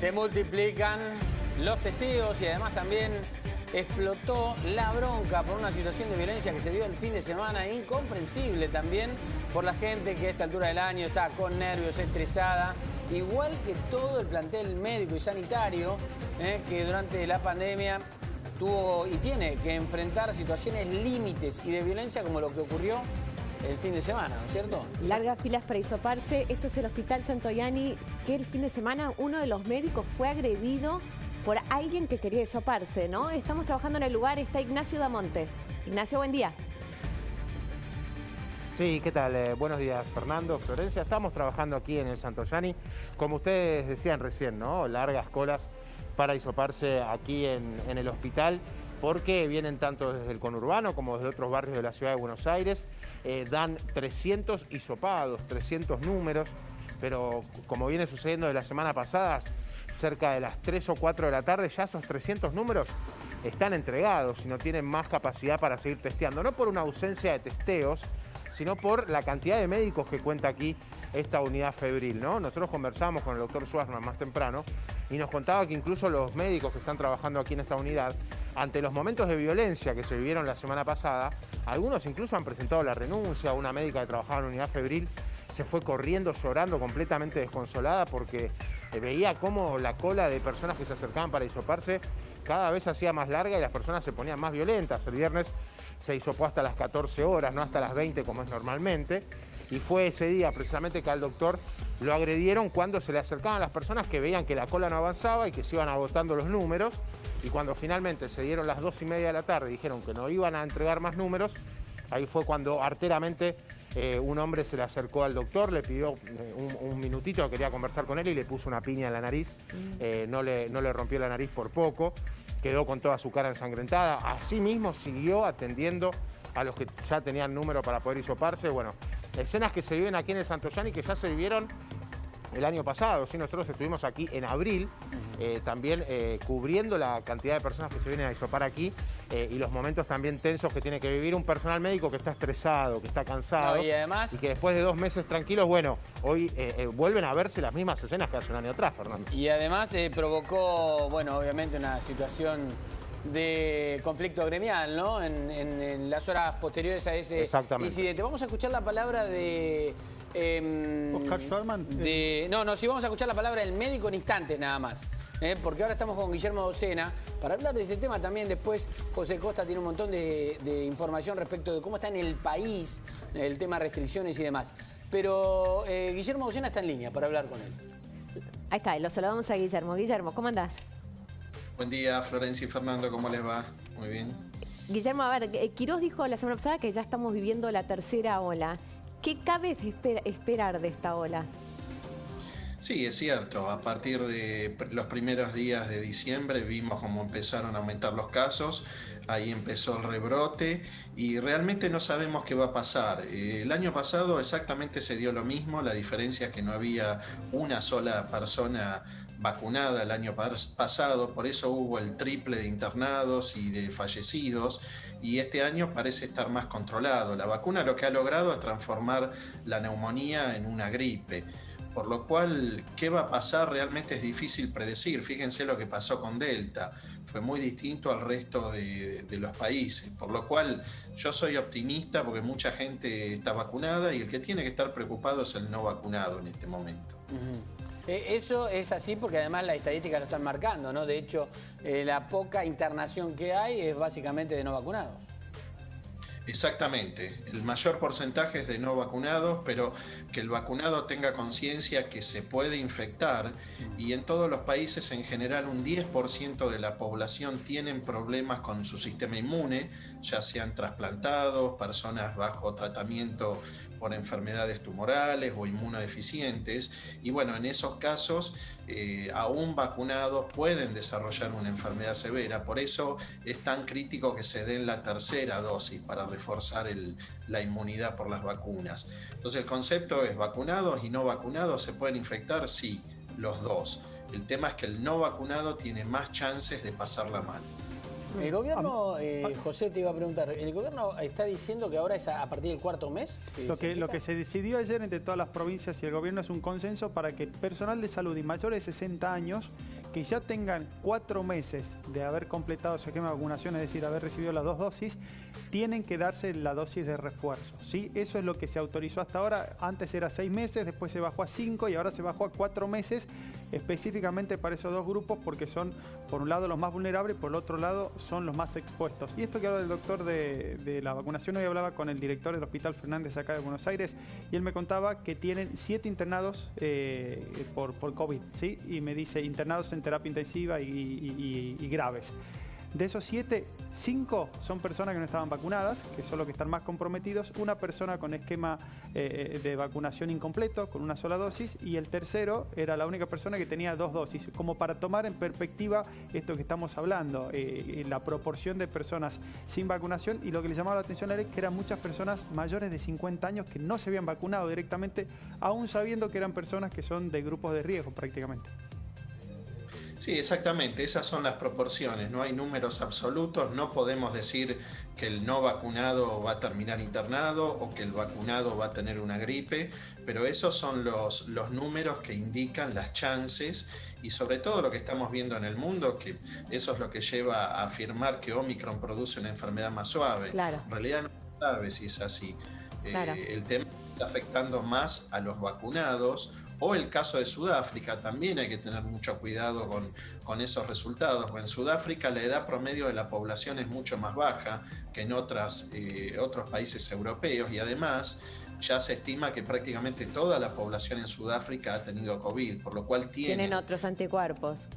Se multiplican los testeos y además también explotó la bronca por una situación de violencia que se dio el fin de semana, incomprensible también por la gente que a esta altura del año está con nervios, estresada, igual que todo el plantel médico y sanitario que durante la pandemia tuvo y tiene que enfrentar situaciones límites y de violencia como lo que ocurrió el fin de semana, ¿no es cierto? Largas filas para hisoparse. Esto es el Hospital Santoyani, que el fin de semana uno de los médicos fue agredido por alguien que quería hisoparse, ¿no? Estamos trabajando en el lugar, está Ignacio Damonte. Ignacio, buen día. Sí, ¿qué tal? Buenos días, Fernando, Florencia. Estamos trabajando aquí en el Santoyani, como ustedes decían recién, ¿no? Largas colas para hisoparse aquí en el hospital, porque vienen tanto desde el conurbano como desde otros barrios de la ciudad de Buenos Aires. Dan 300 hisopados, 300 números, pero como viene sucediendo de la semana pasada, cerca de las 3 o 4 de la tarde, ya esos 300 números están entregados y no tienen más capacidad para seguir testeando. No por una ausencia de testeos, sino por la cantidad de médicos que cuenta aquí esta unidad febril, ¿no? Nosotros conversamos con el doctor Schwarzman más temprano y nos contaba que incluso los médicos que están trabajando aquí en esta unidad, ante los momentos de violencia que se vivieron la semana pasada, algunos incluso han presentado la renuncia. Una médica que trabajaba en la unidad febril se fue corriendo, llorando, completamente desconsolada, porque veía cómo la cola de personas que se acercaban para hisoparse cada vez se hacía más larga y las personas se ponían más violentas. El viernes se hisopó hasta las 14 horas, no hasta las 20 como es normalmente. Y fue ese día precisamente que al doctor lo agredieron cuando se le acercaban las personas que veían que la cola no avanzaba y que se iban agotando los números. Y cuando finalmente se dieron las 2:30 de la tarde y dijeron que no iban a entregar más números, ahí fue cuando arteramente un hombre se le acercó al doctor, le pidió un minutito, quería conversar con él y le puso una piña en la nariz. No le rompió la nariz por poco, quedó con toda su cara ensangrentada. Asimismo siguió atendiendo a los que ya tenían número para poder hisoparse. Bueno, escenas que se viven aquí en el Santoyani que ya se vivieron el año pasado. ¿Sí? Nosotros estuvimos aquí en abril, también cubriendo la cantidad de personas que se vienen a hisopar aquí y los momentos también tensos que tiene que vivir un personal médico que está estresado, que está cansado. No, y además, y que después de 2 meses tranquilos, bueno, hoy vuelven a verse las mismas escenas que hace un año atrás, Fernando. y además provocó, bueno, obviamente una situación de conflicto gremial, ¿no? En las horas posteriores a ese incidente. Vamos a escuchar la palabra de... Oscar Schwarzman. Sí, vamos a escuchar la palabra del médico en instantes nada más. Porque ahora estamos con Guillermo Docena para hablar de este tema también. Después José Costa tiene un montón de información respecto de cómo está en el país el tema restricciones y demás. Pero Guillermo Docena está en línea para hablar con él. Ahí está, lo saludamos a Guillermo. Guillermo, ¿cómo andás? Buen día, Florencia y Fernando, ¿cómo les va? Muy bien. Guillermo, a ver, Quirós dijo la semana pasada que ya estamos viviendo la tercera ola. ¿Qué cabe esperar de esta ola? Sí, es cierto. A partir de los primeros días de diciembre vimos cómo empezaron a aumentar los casos. Ahí empezó el rebrote y realmente no sabemos qué va a pasar. El año pasado exactamente se dio lo mismo. La diferencia es que no había una sola persona vacunada el año pasado, por eso hubo el triple de internados y de fallecidos, y este año parece estar más controlado. La vacuna lo que ha logrado es transformar la neumonía en una gripe, por lo cual, ¿qué va a pasar? Realmente es difícil predecir. Fíjense lo que pasó con Delta, fue muy distinto al resto de los países, por lo cual yo soy optimista porque mucha gente está vacunada y el que tiene que estar preocupado es el no vacunado en este momento. Eso es así porque además las estadísticas lo están marcando, ¿no? De hecho, la poca internación que hay es básicamente de no vacunados. Exactamente, el mayor porcentaje es de no vacunados, pero que el vacunado tenga conciencia que se puede infectar, y en todos los países en general un 10% de la población tienen problemas con su sistema inmune, ya sean trasplantados, personas bajo tratamiento por enfermedades tumorales o inmunodeficientes, y bueno, en esos casos aún vacunados pueden desarrollar una enfermedad severa. Por eso es tan crítico que se den la tercera dosis para reforzar la inmunidad por las vacunas. Entonces el concepto es: vacunados y no vacunados se pueden infectar, sí, los dos. El tema es que el no vacunado tiene más chances de pasarla mal. El gobierno, José te iba a preguntar, ¿el gobierno está diciendo que ahora es a partir del 4º mes? Lo que se decidió ayer entre todas las provincias y el gobierno es un consenso para que personal de salud y mayores de 60 años que ya tengan 4 meses de haber completado su esquema de vacunación, es decir, haber recibido las 2 dosis, tienen que darse la dosis de refuerzo, ¿sí? Eso es lo que se autorizó hasta ahora. Antes era 6 meses, después se bajó a 5 y ahora se bajó a 4 meses, específicamente para esos dos grupos, porque son, por un lado, los más vulnerables y por el otro lado, son los más expuestos. Y esto que habla el doctor de la vacunación, hoy hablaba con el director del Hospital Fernández acá de Buenos Aires, y él me contaba que tienen 7 internados por COVID, ¿sí? Y me dice internados en terapia intensiva y graves. De esos 7, 5 son personas que no estaban vacunadas, que son los que están más comprometidos, una persona con esquema de vacunación incompleto, con una sola dosis, y el tercero era la única persona que tenía 2 dosis, como para tomar en perspectiva esto que estamos hablando, la proporción de personas sin vacunación, y lo que le llamaba la atención a él es que eran muchas personas mayores de 50 años que no se habían vacunado directamente, aún sabiendo que eran personas que son de grupos de riesgo prácticamente. Sí, exactamente, esas son las proporciones, no hay números absolutos, no podemos decir que el no vacunado va a terminar internado o que el vacunado va a tener una gripe, pero esos son los números que indican las chances y sobre todo lo que estamos viendo en el mundo, que eso es lo que lleva a afirmar que Omicron produce una enfermedad más suave. Claro. En realidad no se sabe si es así. Claro. El tema está afectando más a los vacunados. O el caso de Sudáfrica, también hay que tener mucho cuidado con esos resultados. En Sudáfrica la edad promedio de la población es mucho más baja que en otros países europeos y además ya se estima que prácticamente toda la población en Sudáfrica ha tenido COVID, por lo cual tienen otros anticuerpos.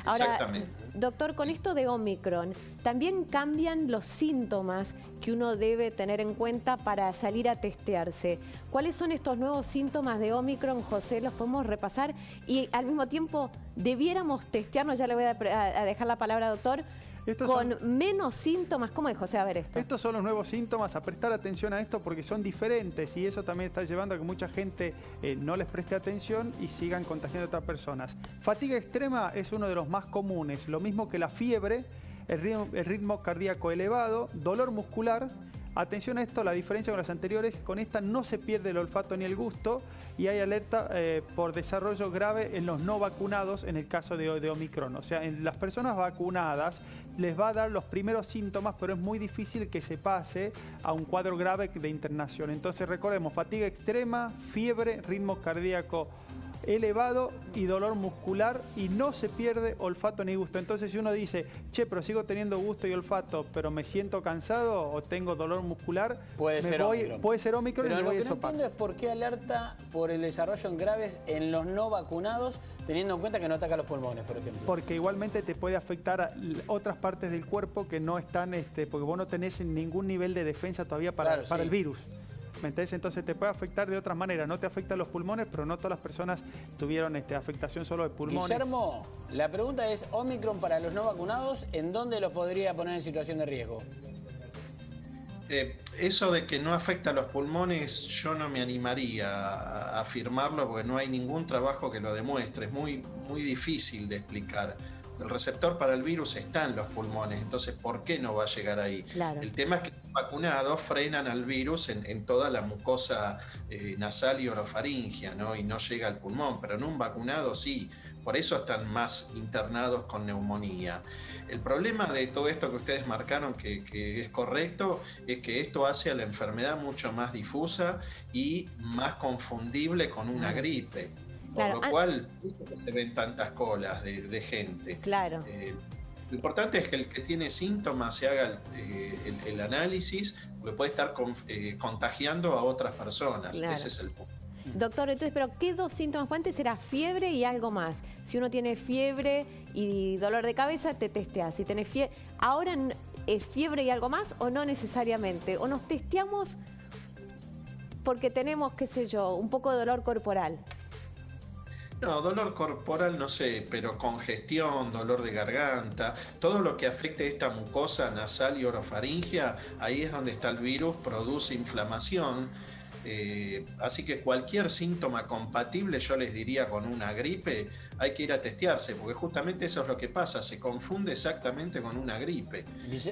Ahora, doctor, con esto de Omicron, ¿también cambian los síntomas que uno debe tener en cuenta para salir a testearse? ¿Cuáles son estos nuevos síntomas de Omicron, José? ¿Los podemos repasar? Y al mismo tiempo, ¿debiéramos testearnos? Ya le voy a dejar la palabra, doctor. Con menos síntomas, ¿cómo es, José? A ver esto. Estos son los nuevos síntomas, a prestar atención a esto porque son diferentes y eso también está llevando a que mucha gente no les preste atención y sigan contagiando a otras personas. Fatiga extrema es uno de los más comunes, lo mismo que la fiebre, el ritmo cardíaco elevado, dolor muscular. Atención a esto, la diferencia con las anteriores, con esta no se pierde el olfato ni el gusto y hay alerta por desarrollo grave en los no vacunados en el caso de Omicron. O sea, en las personas vacunadas les va a dar los primeros síntomas, pero es muy difícil que se pase a un cuadro grave de internación. Entonces recordemos, fatiga extrema, fiebre, ritmo cardíaco elevado y dolor muscular y no se pierde olfato ni gusto. Entonces si uno dice, che, pero sigo teniendo gusto y olfato, pero me siento cansado o tengo dolor muscular, puede ser Omicron. Pero lo que no entiendo es por qué alerta por el desarrollo en graves en los no vacunados, teniendo en cuenta que no ataca los pulmones, por ejemplo. Porque igualmente te puede afectar a otras partes del cuerpo que no están, porque vos no tenés ningún nivel de defensa todavía para el virus. ¿Me entendés? Entonces te puede afectar de otras maneras. No te afecta a los pulmones, pero no todas las personas tuvieron afectación solo de pulmones. Guillermo, la pregunta es, Omicron para los no vacunados, ¿en dónde los podría poner en situación de riesgo? Eso de que no afecta a los pulmones, yo no me animaría a afirmarlo porque no hay ningún trabajo que lo demuestre. Es muy difícil de explicar. El receptor para el virus está en los pulmones, entonces ¿por qué no va a llegar ahí? Claro. El tema es que los vacunados frenan al virus en toda la mucosa nasal y orofaringia, ¿no? Y no llega al pulmón, pero en un vacunado sí, por eso están más internados con neumonía. El problema de todo esto que ustedes marcaron, que es correcto, es que esto hace a la enfermedad mucho más difusa y más confundible con una gripe. Por lo cual se ven tantas colas de gente. Claro. Lo importante es que el que tiene síntomas se haga el análisis, porque puede estar contagiando a otras personas. Claro. Ese es el punto. Doctor, entonces, ¿pero qué 2 síntomas? Antes era fiebre y algo más. Si uno tiene fiebre y dolor de cabeza, te testeas. Si tenés fiebre, ¿ahora es fiebre y algo más o no necesariamente? ¿O nos testeamos porque tenemos, qué sé yo, un poco de dolor corporal? No, dolor corporal no sé, pero congestión, dolor de garganta, todo lo que afecte esta mucosa nasal y orofaringia, ahí es donde está el virus, produce inflamación. Así que cualquier síntoma compatible, yo les diría con una gripe, hay que ir a testearse, porque justamente eso es lo que pasa, se confunde exactamente con una gripe.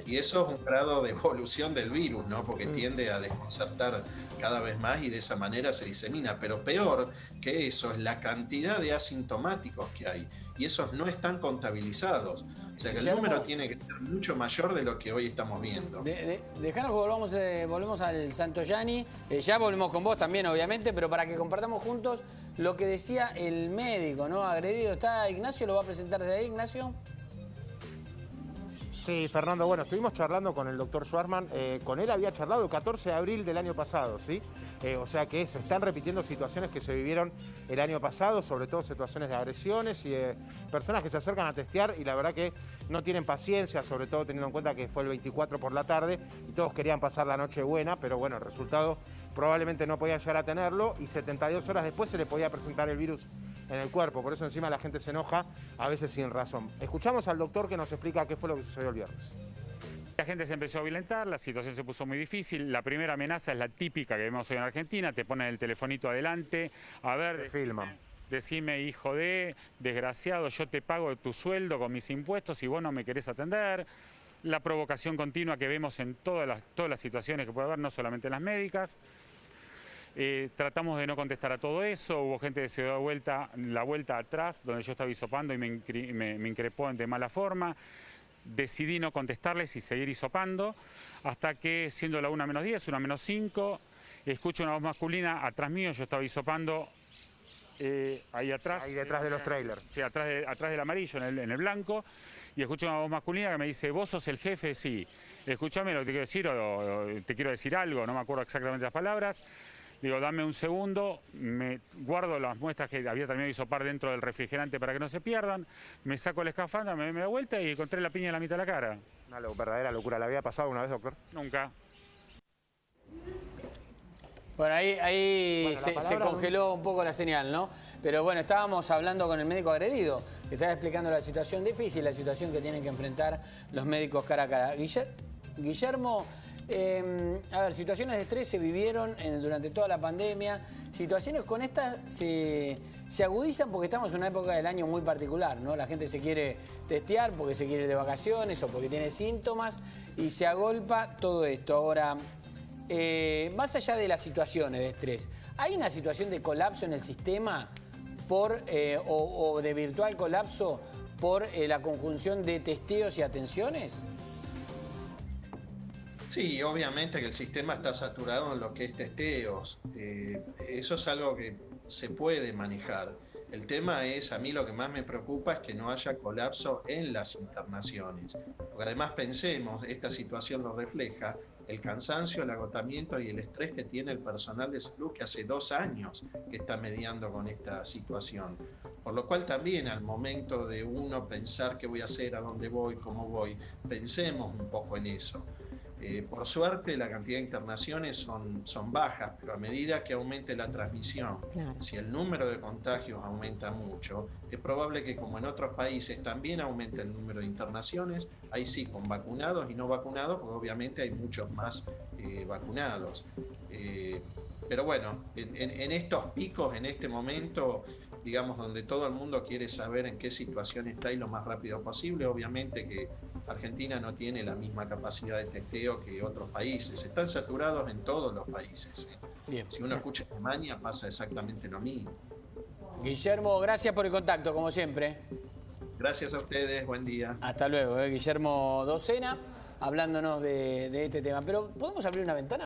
Y eso es un grado de evolución del virus, ¿no? Porque tiende a desconcertar cada vez más y de esa manera se disemina. Pero peor que eso es la cantidad de asintomáticos que hay. Y esos no están contabilizados. O sea que el número tiene que ser mucho mayor de lo que hoy estamos viendo. Dejanos que volvemos al Santoyani. Ya volvemos con vos también, obviamente, pero para que compartamos juntos lo que decía el médico, ¿no? Agredido. ¿Está Ignacio? ¿Lo va a presentar desde ahí, Ignacio? Sí, Fernando, bueno, estuvimos charlando con el doctor Schwarzman, con él había charlado el 14 de abril del año pasado, ¿sí? O sea que se están repitiendo situaciones que se vivieron el año pasado, sobre todo situaciones de agresiones y de personas que se acercan a testear y la verdad que no tienen paciencia, sobre todo teniendo en cuenta que fue el 24 por la tarde y todos querían pasar la noche buena, pero bueno, el resultado probablemente no podían llegar a tenerlo y 72 horas después se le podía presentar el virus en el cuerpo, por eso encima la gente se enoja, a veces sin razón. Escuchamos al doctor que nos explica qué fue lo que sucedió el viernes. La gente se empezó a violentar, la situación se puso muy difícil. La primera amenaza es la típica que vemos hoy en Argentina, te ponen el telefonito adelante, a ver, decime hijo de, desgraciado, yo te pago tu sueldo con mis impuestos y vos no me querés atender. La provocación continua que vemos en todas las situaciones que puede haber, no solamente en las médicas. Tratamos de no contestar a todo eso, hubo gente que se dio la vuelta atrás, donde yo estaba hisopando y me increpó de mala forma. Decidí no contestarles y seguir hisopando, hasta que siendo la 1:10, 1:05, escucho una voz masculina atrás mío, yo estaba hisopando ahí atrás. Ahí detrás de los trailers. Sí, atrás del amarillo, en el blanco, y escucho una voz masculina que me dice, ¿vos sos el jefe? Sí. Escúchame lo que te quiero decir, o te quiero decir algo, no me acuerdo exactamente las palabras. Digo, dame un segundo, me guardo las muestras que había terminado de hisopar dentro del refrigerante para que no se pierdan, me saco el escafandra, me doy vuelta y encontré la piña en la mitad de la cara. Una verdadera locura. ¿La había pasado una vez, doctor? Nunca. Bueno, ahí se congeló un poco la señal, ¿no? Pero bueno, estábamos hablando con el médico agredido, que estaba explicando la situación difícil, la situación que tienen que enfrentar los médicos cara a cara. Guillermo, a ver, situaciones de estrés se vivieron durante toda la pandemia. Situaciones con estas se agudizan porque estamos en una época del año muy particular, ¿no? La gente se quiere testear porque se quiere ir de vacaciones o porque tiene síntomas y se agolpa todo esto. Ahora, más allá de las situaciones de estrés, ¿hay una situación de colapso en el sistema o de virtual colapso por la conjunción de testeos y atenciones? Sí, obviamente que el sistema está saturado en lo que es testeos. Eso es algo que se puede manejar. El tema es, a mí lo que más me preocupa es que no haya colapso en las internaciones. Porque además pensemos, esta situación lo refleja, el cansancio, el agotamiento y el estrés que tiene el personal de salud que hace 2 años que está mediando con esta situación. Por lo cual también al momento de uno pensar qué voy a hacer, a dónde voy, cómo voy, pensemos un poco en eso. Por suerte la cantidad de internaciones son bajas, pero a medida que aumente la transmisión, si el número de contagios aumenta mucho, es probable que como en otros países también aumente el número de internaciones, ahí sí, con vacunados y no vacunados, porque obviamente hay muchos más vacunados. Pero bueno, en estos picos, en este momento, digamos, donde todo el mundo quiere saber en qué situación está y lo más rápido posible, obviamente que Argentina no tiene la misma capacidad de testeo que otros países. Están saturados en todos los países. Bien. Si uno escucha Alemania, pasa exactamente lo mismo. Guillermo, gracias por el contacto, como siempre. Gracias a ustedes, buen día. Hasta luego, Guillermo Docena, hablándonos de este tema. Pero, ¿podemos abrir una ventana?